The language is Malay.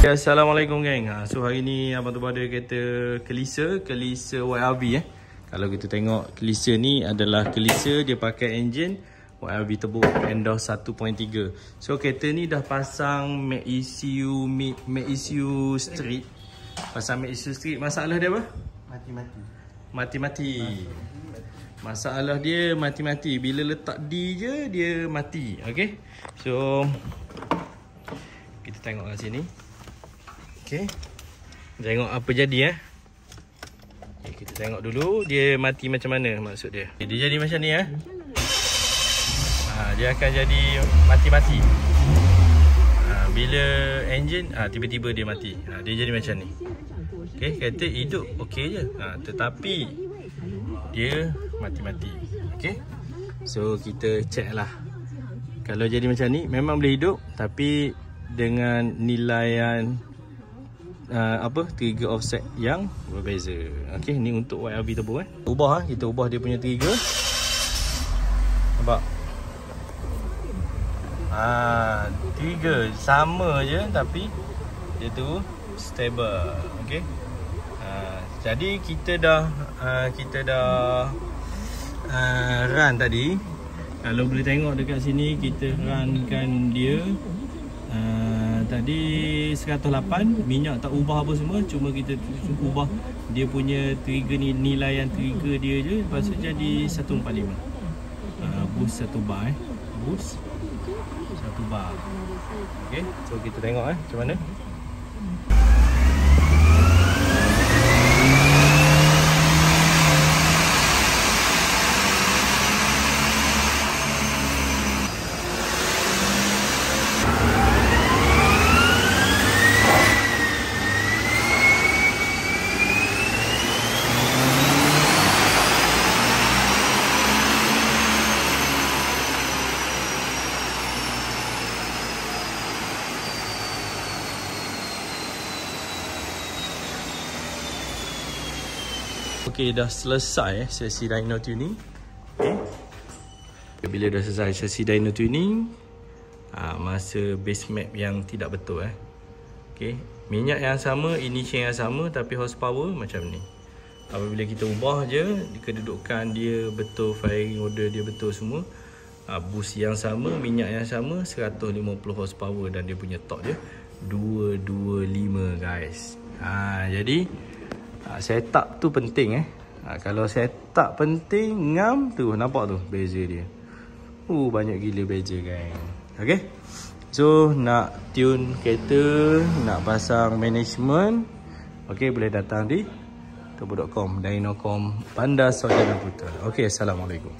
Assalamualaikum geng. So hari ni abang tu ada kereta Kelisa YRV Kalau kita tengok Kelisa ni adalah Kelisa, dia pakai enjin YRV turbo Endos 1.3. So kereta ni dah pasang Mac ECU Street. Pasang Mac ECU Street, masalah dia apa? Mati-mati. Masalah dia mati-mati. Bila letak D je dia mati. Okay. So kita tengok kat sini. Okay. Tengok apa jadi okay, kita tengok dulu dia mati macam mana maksud dia. Dia jadi macam ni dia akan jadi mati-mati. Bila engine tiba-tiba dia mati. Dia jadi macam ni. Okay, kereta hidup okey je. Tetapi dia mati-mati. Okay. So kita check lah. Kalau jadi macam ni memang boleh hidup, tapi dengan nilaian trigger offset yang berbeza. Okey, ni untuk YRV turbo ubah kita ubah dia punya trigger. Nampak? Trigger sama je tapi dia tu stable. Okey. Jadi kita dah run tadi. Kalau boleh tengok dekat sini, kita runkan dia tadi 108, minyak tak ubah apa semua, cuma kita ubah dia punya trigger ni, nilaian trigger dia je, lepas tu jadi 145. Boost 1 bar boost 1 bar. Okey, so kita tengok macam mana. Okey, dah selesai sesi dyno tuning. Okay. Bila dah selesai sesi dyno tuning, masa base map yang tidak betul Okey, minyak yang sama, ignition yang sama, tapi horsepower macam ni. Apabila kita ubah je, kedudukan dia betul, firing order dia betul semua, boost yang sama, minyak yang sama, 150 horsepower, dan dia punya torque dia 225 guys. Jadi setup tu penting kalau setup penting, ngam tu, nampak tu beza dia. Banyak gila beza kan. Okay, so nak tune kereta, nak pasang management, okay, boleh datang di turbo.com, Dynocom Bandar Saujana Putra. Okay, Assalamualaikum.